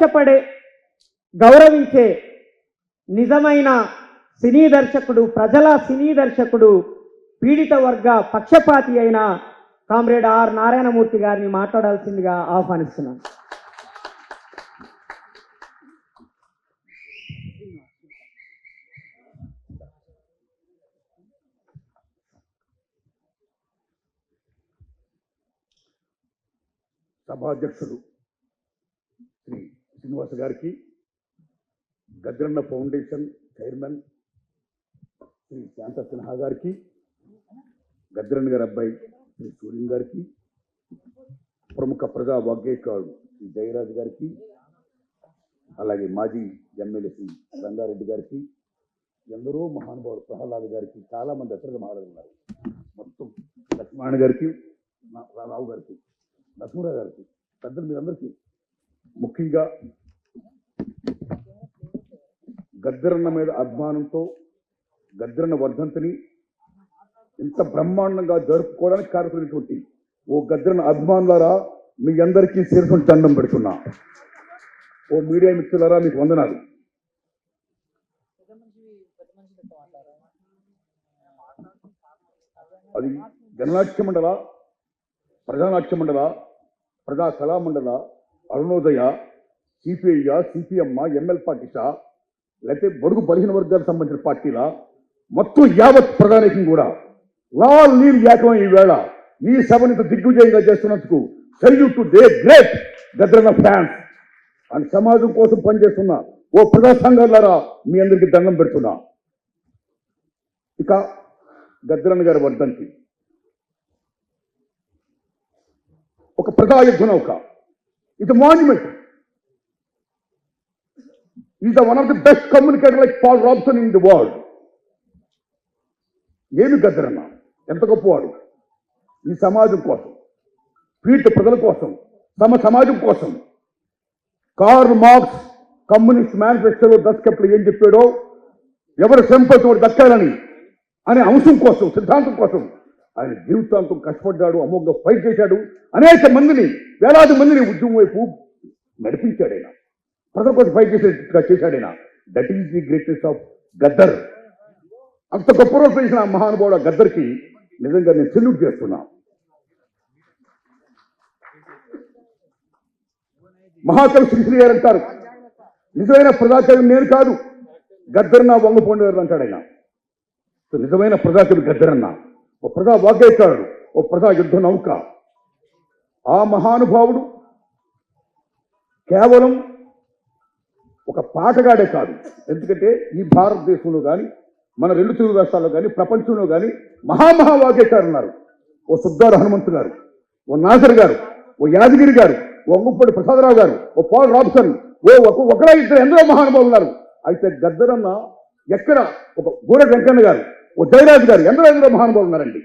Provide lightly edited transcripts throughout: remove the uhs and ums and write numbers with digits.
ఇష్టపడే గౌరవించే నిజమైన సినీ దర్శకుడు, ప్రజల సినీ దర్శకుడు, పీడిత వర్గ పక్షపాతి అయిన కామ్రేడ్ ఆర్ నారాయణమూర్తి గారిని మాట్లాడాల్సిందిగా ఆహ్వానిస్తున్నాను. సభాధ్యక్షుడు శ్రీ శ్రీనివాస గారికి, గద్రన్న ఫౌండేషన్ చైర్మన్ శ్రీ శాంత సిన్హా గారికి, గద్రన్న గారి అబ్బాయి శ్రీ సూర్యం గారికి, ప్రముఖ ప్రజా వాగ్గేయకారుడు శ్రీ జయరాజ్ గారికి, అలాగే మాజీ ఎమ్మెల్యే శ్రీ రంగారెడ్డి గారికి, ఎందరో మహానుభావులు ప్రహ్లాద్ గారికి, చాలామంది అసలు మాట్లాడుతున్నారు. మొత్తం లక్ష్మణ గారికి, రావు గారికి, నరసింహరావు గారికి, పెద్దలు మీరందరికీ, ముఖ్యంగా గద్దరన్న మీద అభిమానంతో గద్దరన్న వర్ధంతిని ఇంత బ్రహ్మాండంగా జరుపుకోవడానికి కారణమైనటువంటి ఓ గద్దరన్న అభిమానులారా, మీ అందరికీ శీర్షం దండం పెడుతున్నా. ఓ మీడియా మిత్రులారా, మీకు వందనాలు. అది జననాట్య మండల, ప్రజానాట్య మండల, ప్రజా కళామండల, అరుణోదయ, సిపిఐ, సిపిఎం, ఎంఎల్ పార్టీసా, లేకపోతే బడుగు బలహీన వర్గాలకు సంబంధించిన పార్టీల, మొత్తం యావత్ ప్రధానికం కూడా లాల్ నీరు ఏకమై ఈవేళ ఈ సభను దిగ్విజయంగా చేస్తున్నందుకు సెల్యూట్ టు దే గ్రేట్ గద్రన్న ఫ్యాన్స్ అండ్ సమాజం కోసం పనిచేస్తున్న ఓ ప్రజా సంఘాలారా, మీ అందరికీ దండం పెడుతున్నా. ఇక గద్రన్న గారి వర్ధంతి ఒక ప్రజా యుద్ధ నౌక. ఇది monument. Is one of the best communicator like Paul Robeson in the world. ఏమి గద్దరన్న, ఎంత గొప్పవాడు. ఈ సమాజం కోసం, పీడిత ప్రజల కోసం, తమ సమాజం కోసం. కార్ల్ మార్క్స్ కమ్యూనిస్ట్ మేనిఫెస్టోలో దశకప్పుడు ఏం చెప్పాడో, ఎవరి సంపద దక్కాలని అనే అంశం కోసం, సిద్ధాంతం కోసం ఆయన జీవితాంతం కష్టపడ్డాడు, అమోఘంగా ఫైట్ చేశాడు. అనేక మందిని, వేలాది మందిని ఉద్యమం వైపు నడిపించాడు. ఆయన ప్రజల కోసం ఫైట్ చేసేట్టుగా చేశాడు. ఆయన that is the greatest of Gaddar. అంత గొప్ప రోజు చేసిన మహానుభావుడు గద్దర్కి నిజంగా నేను సెల్యూట్ చేస్తున్నా. మహాకవి శ్రీశ్రీ గారు అంటారు, నిజమైన ప్రజాకవి నేను కాదు, గద్దరన్న వంగపోండి గారు అంటాడు ఆయన. నిజమైన ప్రజాకవి గద్దరన్న, ఓ ప్రజా వాగ్గేయకారుడు, ఓ ప్రజా యుద్ధ నౌక. ఆ మహానుభావుడు కేవలం ఒక పాటగాడే కాదు. ఎందుకంటే ఈ భారతదేశంలో కానీ, మన రెండు తెలుగు రాష్ట్రాల్లో కానీ, ప్రపంచంలో కానీ వాగ్గేయకారులు ఉన్నారు. ఓ సుద్దారు హనుమంతు గారు, ఓ నాజర్ గారు, ఓ యాదగిరి గారు, ఓ అంగుప్పటి ప్రసాదరావు గారు, ఓ పాల్ రాబ్సన్, ఒకరా ఇద్దరు ఎందరో మహానుభావులు ఉన్నారు. అయితే గద్దరన్న ఎక్కడ, ఒక గూడ వెంకన్న గారు, ఓ జయరాజ్ గారు, ఎందరో మహానుభావులు ఉన్నారండి.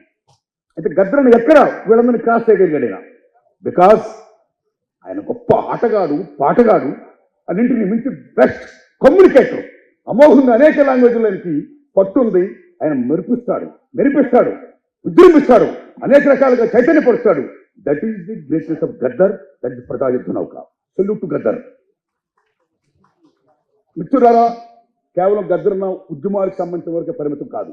అయితే గద్దరన్న ఎక్కడ వీళ్ళందరినీ క్రాస్ చేయగలిగాడు ఆయన. బికాజ్ ఆయన గొప్ప ఆటగాడు, పాటగాడు, అన్నింటినీ మించి బెస్ట్ కమ్యూనికేటర్. అమోఘంగా అనేక లాంగ్వేజ్లకి పట్టుంది. ఆయన మెరిపిస్తాడు, ఉద్యమిస్తాడు, అనేక రకాలుగా చైతన్యపరుస్తాడు. That is the greatness of Gaddar. That is ప్రజా యుద్ధ నౌక. Salute to Gaddar. మిత్రులారా, కేవలం గద్దరన్న ఉద్యమాలకు సంబంధించిన వరకే పరిమితం కాదు.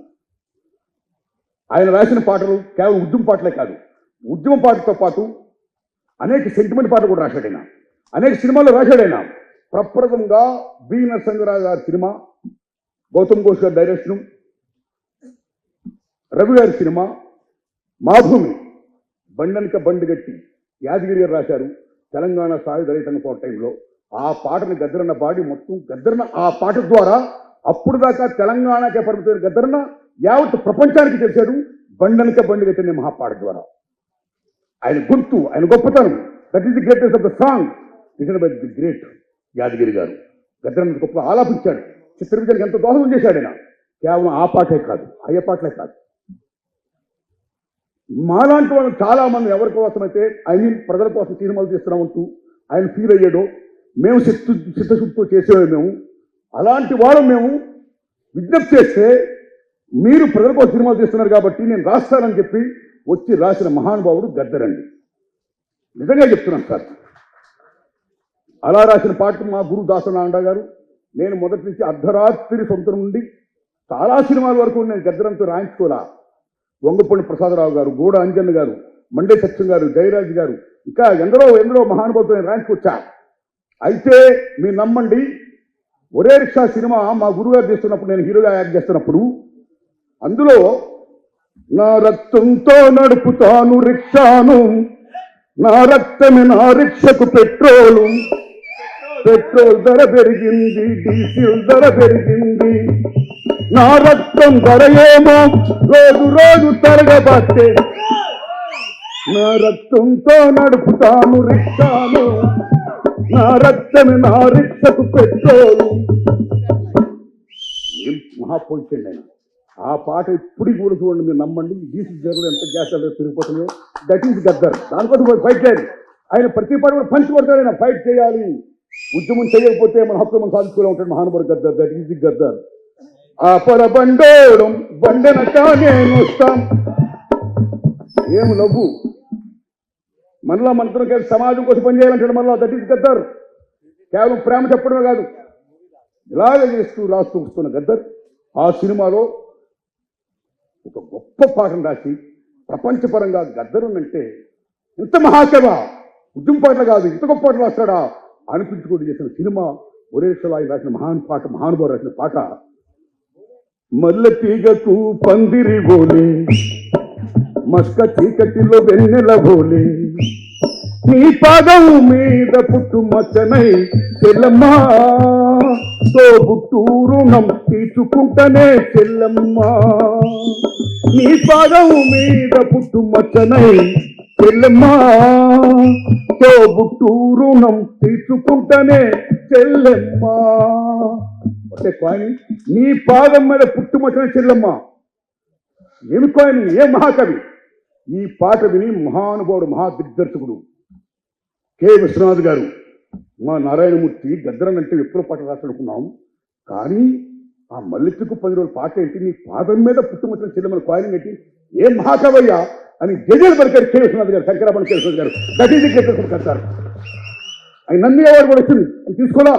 ఆయన రాసిన పాటలు కేవలం ఉద్యమ పాటలే కాదు, ఉద్యమ పాటతో పాటు అనేక సెంటిమెంట్ పాటలు కూడా రాశాడు ఆయన. అనేక సినిమాల్లో రాశాడు ఆయన. ప్రప్రథమంగా బి నరసింహరావు గారి సినిమా, గౌతమ్ ఘోష్ గారి డైరెక్షన్, రవి గారి సినిమా మాభూమి, బండనిక బండిగట్టి యాదగిరి గారు రాశారు. తెలంగాణ సాయుధ రైతాంగ పోరాట టైంలో ఆ పాటని గద్దరన్న పాడి, మొత్తం గద్దరన్న ఆ పాట ద్వారా అప్పుడు దాకా తెలంగాణకే పరిమితమైన గద్దరన్న యావత్ ప్రపంచానికి తెలిసాడు. బండనిక బండిగట్టి అనే మహాపాట ద్వారా ఆయన గొంతు, ఆయన గొప్పతనం. That is the greatest of the song written by the great Yadagiri గారు. గద్దరన్న గొప్ప ఆలాపించాడు, చిత్ర విజయానికి ఎంతో దోహదం చేశాడు ఆయన. కేవలం ఆ పాటే కాదు, అయ్యే పాటలే కాదు. మాలాంటి వాళ్ళు చాలా మంది ఎవరి కోసమైతే ప్రజల కోసం సినిమాలు తీస్తున్నామంటూ ఆయన ఫీల్ అయ్యాడో, మేము చిత్తశుద్ధితో చేసేవాడు. మేము అలాంటి వాళ్ళు మేము విజ్ఞప్తి చేస్తే, మీరు ప్రజల కోసం సినిమాలు తీస్తున్నారు కాబట్టి నేను రాస్తానని చెప్పి వచ్చి రాసిన మహానుభావుడు గద్దరండి. నిజంగా చెప్తున్నాను సార్. అలా రాసిన పాట మా గురు దాసనారాయణ గారు. నేను మొదటి నుంచి అర్ధరాత్రి సొంత నుండి చాలా సినిమాల వరకు నేను గద్దరంతో రాయించుకోలా. వంగపల్లి ప్రసాదరావు గారు, గూడ అంజన్ గారు, మండే సత్యం గారు, జయరాజ్ గారు, ఇంకా ఎందరో మహానుభావులతో నేను రాయించుకొచ్చా. అయితే మీరు నమ్మండి, ఒరే రిక్షా సినిమా మా గురుగారు చేస్తున్నప్పుడు, నేను హీరోగా యాక్ట్ చేస్తున్నప్పుడు, అందులో నా రక్తంతో నడుపుతాను రిక్షాను, నా రక్తమే నా రిక్షకు పెట్రోల్ ధర పెరిగింది, డీజిల్ ధర పెరిగింది, నా రక్తం ధర ఏమో రోజు తరగబట్టే, నా రక్తంతో నడుపుతాను రిక్షాను, నా రక్తమే నా రిక్షకు పెట్రోలు. ఏం మహాపోయించండి ఆయన. ఆ పాట ఇప్పటికి కూడా చూడండి, మీరు నమ్మండి. డీజిల్ ధరలు ఎంత గ్యాస్ పెరిగిపోతున్నాయో. That is Gaddar. దానికోసం ఫైట్ చేయాలి. ఆయన ప్రతి పాట కూడా పంచి కొడతాడు. ఆయన ఫైట్ చేయాలి. ఉద్యమం చేయకపోతే మన హక్కు మనం సాధించుకునే ఉంటాడు మహానుభావుడు Gaddar. That is the Gaddar. ఆ పర బండోడం బండనక నేను వస్తాం. ఏం నవ్వు. మనలో మనతో సమాజం కోసం పనిచేయాలంటాడు మనలో. That is Gaddar. కేవలం ప్రేమ చెప్పడమే కాదు, ఇలాగే చేస్తూ రాస్తూ వస్తున్న గద్దర్ ఆ సినిమాలో ఒక గొప్ప పాటను రాసి ప్రపంచపరంగా గద్దరునంటే ఇంత మహాకవ ఉద్యమ పాటలు కాదు, ఇంత గొప్ప పాటలు రాస్తాడా అనిపించుకోటి చేసిన సినిమా ఒరే ఆయన రాసిన మహానుభావుడు రాసిన పాట. మల్లె తీగకు పందిరి బోలే, మస్క చీకటిలో వెన్నెల బోలే, నీ పాదం మీద పుట్టు మచ్చనై చెల్లమ్మా, తోబుట్టు రుణం తీసుకుంటనే చెల్లమ్మా, నీ పాదం మీద పుట్టు మచ్చనై చెల్లమ్మా, తోబుట్టు రుణం తీసుకుంటనే చెల్లమ్మా. అంటే కాని నీ పాదం మీద పుట్టుమచ్చనే చెల్లమ్మా. ఏమి కాని, ఏ మహాకవి. ఈ పాట విని మహానుభావుడు, మహాదిగ్దర్శకుడు కె విశ్వనాథ్ గారు, మా నారాయణమూర్తి గద్దరన్ అంటే ఎప్పుడో పాట రాసనుకున్నాం, కానీ ఆ మల్లెత్తుకు 10 రోజుల పాట ఏంటి, నీ పాదం మీద పుట్టుమచ్చిన చెల్లెమని కాయిన్ ఏంటి, ఏ మహాకవయ్యా అని జజలు పలికారు కె విశ్వనాథ్ గారు, శంకరాభరణ కె విశ్వనాథ్ గారు. దట్ ఈస్ ది గద్దర్ కట్టారు. ఆయన నంది అవార్డు కూడా వచ్చింది, అని తీసుకోలా.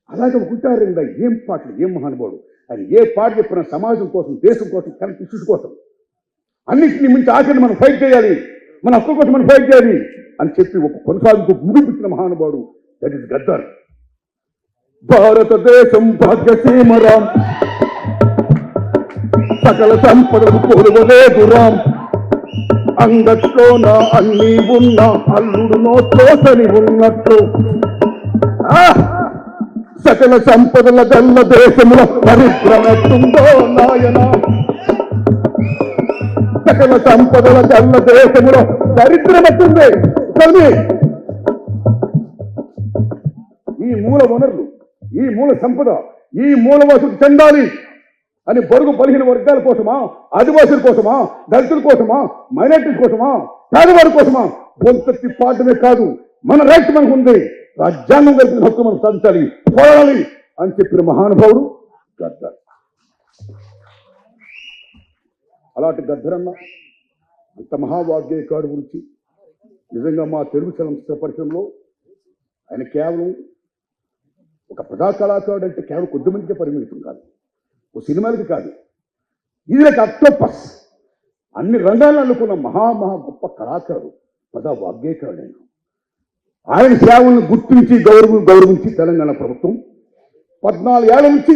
అలాగే ఉంటారండి. ఏం పాటలు, ఏం మహానుభావుడు. ఆయన ఏ పాట చెప్పిన సమాజం కోసం, దేశం కోసం, కరెక్ట్ కోసం, అన్నింటినీ మించి ఆఖరిని మనం ఫైట్ చేయాలి, మన హక్కుల కోసం మనం ఫైట్ చేయాలి అని చెప్పి ఒక కొనసాగుతూ ముగిపించిన మహానుభావుడు దట్ ఈస్ గద్దర్. భారతదేశం భాగ్యసీమరాం, సకల సంపదకు కోరువలేదు రామ్, అంగట్లోన అన్నీ ఉన్న అల్లుడు నోట్లోసని ఉన్నట్లు, సకల సంపదల గల్ల దేశంలో పరిశ్రమతుందో నాయన, సకల సంపదల గల్ల దేశంలో దరిద్రమట్టుంది. ఈ మూల వనరులు, ఈ మూల సంపద, ఈ మూల వసతి చెందాలి అని బరుగు బలహీన వర్గాల కోసమా, ఆదివాసుల కోసమా, దళితుల కోసమా, మైనారిటీల కోసమా, పేదవారి కోసమా గొంతెత్తి పాడమే కాదు, మన రైట్ మనకు ఉంది, రాజ్యాంగం కలిపిన హక్కు మనం సాధించాలి, పోరాడాలి అని చెప్పిన మహానుభావుడు గద్దర్. అలాంటి గద్దరన్న అంత మహావాగ్గేయకాడు గురించి నిజంగా మా తెలుగు చలనచిత్ర పరిశ్రమలో ఆయన కేవలం ఒక ప్రజా కళాకారుడు అంటే కేవలం కొద్దిమందికే పరిమితం కాదు, ఓ సినిమాలకి కాదు, ఇది ఒక అక్టోపస్ అన్ని రంగాల్లో అనుకున్న మహా గొప్ప కళాకారుడు, ప్రజా వాగ్గేయకారుడు. ఆయన సేవలను గుర్తించి గౌరవించి తెలంగాణ ప్రభుత్వం 14 ఏళ్ల నుంచి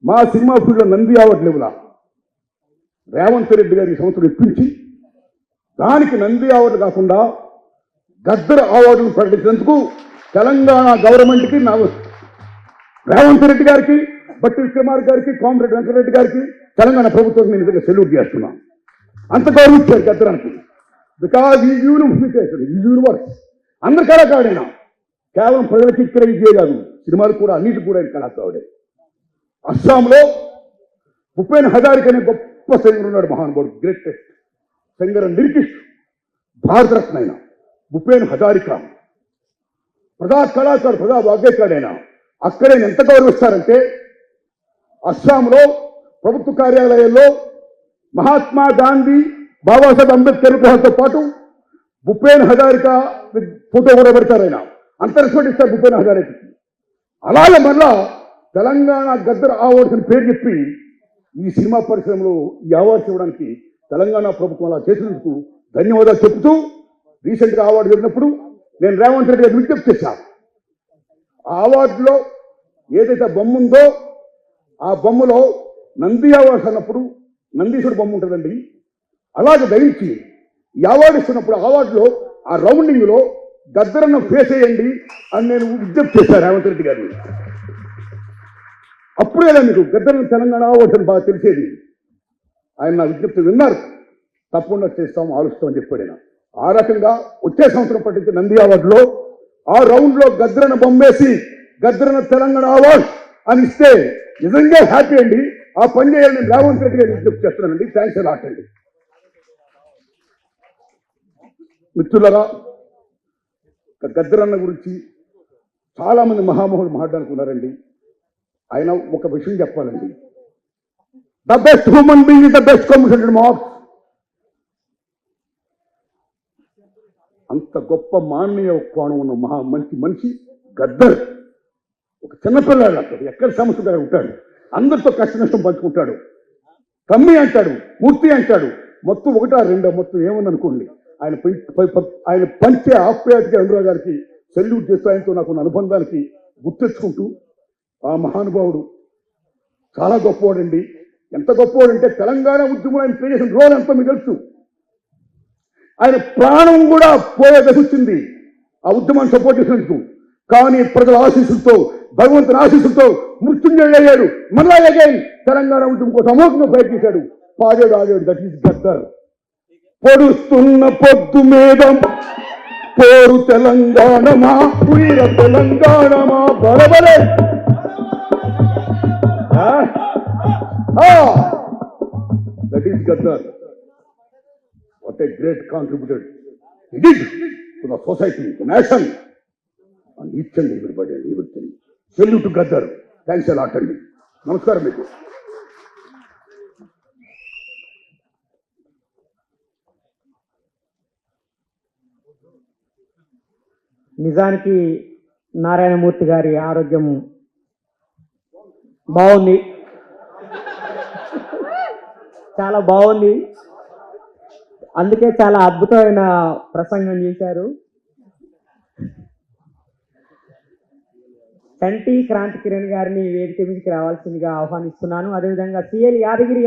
మా సినిమా ఫీల్డ్లో నంది అవార్డు లెవెలా రేవంత్ రెడ్డి గారి సంవత్సరం ఇప్పించి దానికి నంది అవార్డు కాకుండా గద్దర్ అవార్డును ప్రకటించినందుకు తెలంగాణ గవర్నమెంట్కి, రేవంత్ రెడ్డి గారికి, బట్టి విక్రమార్క గారికి, కోమరెడ్డి వెంకటరెడ్డి గారికి, తెలంగాణ ప్రభుత్వం నేను నిజంగా సెల్యూట్ చేస్తున్నాను. అంత గౌరవించారు గద్దరానికి. బికాజ్ ఈ యూనిఫికేషన్, ఈ యూనివర్స్ అందరు కళాకారుడైనా, కేవలం ప్రజలకి ఇక్కడ విజయ కాదు, సినిమాలు కూడా అన్నిటి కూడా కళాకారుడే. అస్సాంలో భూపేన్ హజారిక అనే గొప్ప సింగర్ ఉన్నాడు, మహానుభావుడు, greatest singer and lyricist, Bharat Ratna అయిన భూపేన్ హజారిక ప్రజా కళాకారుడు, ప్రజా వాగ్గేయకారుడైన. అక్కడే ఎంత గౌరవిస్తారంటే అస్సాంలో ప్రభుత్వ కార్యాలయాల్లో మహాత్మా గాంధీ, బాబాసాహెబ్ అంబేద్కర్ విగ్రహాలతో పాటు భూపేన్ హజారిక ఫోటో కూడా పెడతారు. ఆయన అంత రెస్పెక్ట్ ఇస్తారు భూపేన్ హజారేకి. అలాగే మళ్ళా తెలంగాణ గద్దర్ అవార్డ్స్ అని పేరు చెప్పి ఈ సినిమా పరిశ్రమలో ఈ అవార్డ్స్ ఇవ్వడానికి తెలంగాణ ప్రభుత్వం అలా చేసినందుకు ధన్యవాదాలు చెబుతూ, రీసెంట్గా అవార్డు జరిగినప్పుడు నేను రేవంత్ రెడ్డి గారికి విజ్ఞప్తి చేశాను. ఆ అవార్డులో ఏదైతే బొమ్మ ఉందో ఆ బొమ్మలో నంది అవార్డ్స్ అన్నప్పుడు నందీశ్వరుడు బొమ్మ ఉంటుందండి. అలాగే దయించి ఈ అవార్డు ఇస్తున్నప్పుడు అవార్డులో ఆ రౌండింగ్లో గద్దరన్న ఫేస్ వేయండి అని నేను విజ్ఞప్తి చేశాను రేవంత్ రెడ్డి గారిని. అప్పుడే కదా మీకు గద్దరన్న తెలంగాణ అవార్డ్స్ అని బాగా తెలిసేది. ఆయన నా విజ్ఞప్తి విన్నారు. తప్పకుండా చేస్తాం, ఆలోచిస్తామని చెప్పాడు ఆయన. ఆ రకంగా వచ్చే సంవత్సరం పట్టించే నంది అవార్డులో ఆ రౌండ్లో గద్దరన్న బొమ్మేసి గద్దరన్న తెలంగాణ అవార్డ్ అని ఇస్తే నిజంగా హ్యాపీ అండి. ఆ పని చేయాలని రేవంత్ రెడ్డి గారిని విజ్ఞప్తి చేస్తున్నానండి. థ్యాంక్స్ అలాట్ అండి. మిత్రులరా, గద్దరన్న గురించి చాలా మంది మహామహులు మాట్లాడుకున్నారండి. ఆయన ఒక విషయం చెప్పాలండి. The best human being is the best communicated marks. అంత గొప్ప మానవీయ కోణం ఉన్న మంచి మనిషి గద్దర్. ఒక చిన్నపిల్లాడు, అక్కడ ఎక్కడ సమస్య దగ్గర ఉంటాడు, అందరితో కష్ట నష్టం పంచుకుంటాడు. తమ్మి అంటాడు, మూర్తి అంటాడు, మొత్తం ఒకటా రెండో మొత్తం ఏమని అనుకోండి. ఆయన పంచే ఆప్యాయతకి అనురాగ్ గారికి సెల్యూట్ చేస్తూ ఆయనతో నాకున్న అనుబంధానికి గుర్తెచ్చుకుంటూ, ఆ మహానుభావుడు చాలా గొప్పవాడండి. ఎంత గొప్పవాడంటే తెలంగాణ ఉద్యమంలో ఆయన ప్లే చేసిన రోల్ ఎంతో మీకు తెలుసు. ఆయన ప్రాణం కూడా పోయే దశ వచ్చింది ఆ ఉద్యమాన్ని సపోర్ట్ చేసినందుకు. కానీ ప్రజల ఆశీస్సులతో, భగవంతుని ఆశీస్సులతో మృత్యుంజయుడు అయ్యాడు. మళ్ళా అగైన్ తెలంగాణ ఉద్యమం కోసం అమోఘంగా ప్రయత్నించాడు. పాడాడు, ఆడాడు. That is Gaddar. పొడుస్తున్న పొద్దు మీద పోరు తెలంగాణమా, వీర తెలంగాణమా, బరబరే. That is Gaddar. What a great contributor he did to the society, to the nation, and each and everybody and everything. Salute to Gaddar. Thanks a lot అండి. నమస్కారం మీకు. నిజానికి నారాయణమూర్తి గారి ఆరోగ్యం బాగుంది, చాలా బాగుంది. అందుకే చాలా అద్భుతమైన ప్రసంగం చేశారు. చంటి క్రాంతి కిరణ్ గారిని వేదిక మీదకి రావాల్సిందిగా ఆహ్వానిస్తున్నాను. అదేవిధంగా సిఎల్ యాదగిరి